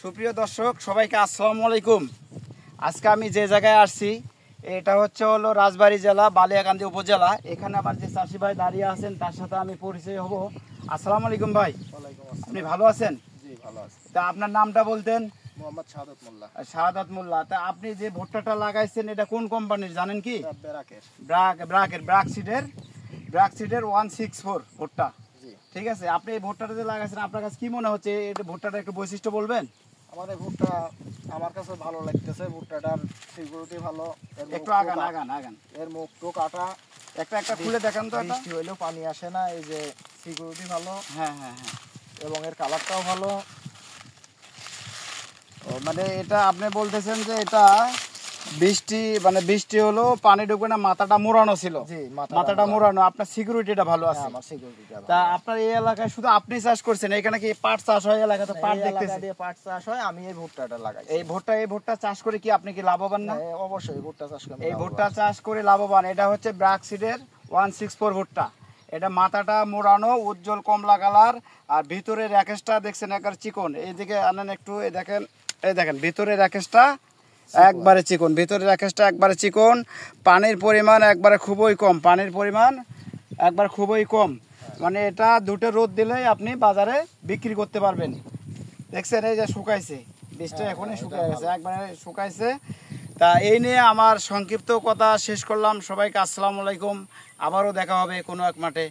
সুপ্রিয় দর্শক সবাইকে আসসালামু আলাইকুম। আজকে আমি যে জায়গায় আসছি এটা হলো রাজবাড়ী জেলা বালিয়াকান্দি উপজেলা। এখানে আবার যে চাষি ভাই দাঁড়িয়ে আছেন তার সাথে আমি পরিচয় হব। আসসালামু আলাইকুম ভাই। আপনি ভালো আছেন? জি ভালো আছি। তা আপনার নামটা বলতেন? মোহাম্মদ শাহাদাত মোল্লা। শাহাদাত মোল্লা। তা আপনি যে ভুট্টাটা লাগাইছেন এটা কোন কোম্পানির জানেন কি? ব্রাকের। ব্রাক সিডের 164 ভুট্টা। ঠিক আছে, আপনি এই ভুট্টাটা যে লাগাইছেন আপনার কাছে কি মনে হচ্ছে? এটা ভুট্টাটা একটু বৈশিষ্ট্য বলবেন? আমাদের ভুট্টা আমার কাছে ভালো লাগতেছে। ভুট্টাটার সিকিউরিটি ভালো। একটু আগান। এর মুখ তো কাটা। একটা খুলে দেখান তো। বৃষ্টি হইলেও পানি আসে না। এই যে সিকিউরিটি ভালো। হ্যাঁ। এবং এর কালারটাও ভালো। মানে এটা আপনি বলতেছেন যে এটা বৃষ্টি হলো পানি ঢুকবে না, মাথাটা মোড়ানো ছিল। জি, মাথাটা মোড়ানো। আপনার সিকিউরিটিটা ভালো আছে। আমার সিকিউরিটিটা তা আপনার এই এলাকায় শুধু আপনি চাষ করছেন? এখানে কি পাট চাষ হয়? এলাকাতে পাট দেখতেছি। পাট চাষ হয়। আমি এই ভুট্টাটা লাগাই। এই ভুট্টা চাষ করে কি আপনি কি লাভবান না? অবশ্যই ভুট্টা চাষ করি। এই ভুট্টা চাষ করে লাভবান। এটা হচ্ছে ব্রাক সিডের 164 ভুট্টা। এটা মাথাটা মোড়ানো, উজ্জ্বল কমলা কালার, আর ভিতরের র্যাকেসটা দেখছেন একবার চিকন। এইদিকে আনেন একটু, এই দেখেন ভিতরের র্যাকেসটা একবারে চিকন। ভিতরের র্যাকেসটা একবারে চিকন। পানির পরিমাণ একবারে খুবই কম। মানে এটা দুটো রোদ দিলেই আপনি বাজারে বিক্রি করতে পারবেন। দেখছেন এই যে শুকাইছে, বৃষ্টি এখনই শুকিয়ে গেছে, একবারে শুকাইছে। তা এই নিয়ে আমার সংক্ষিপ্ত কথা শেষ করলাম। সবাইকে আসসালামু আলাইকুম। আবারও দেখা হবে কোনো এক মাঠে।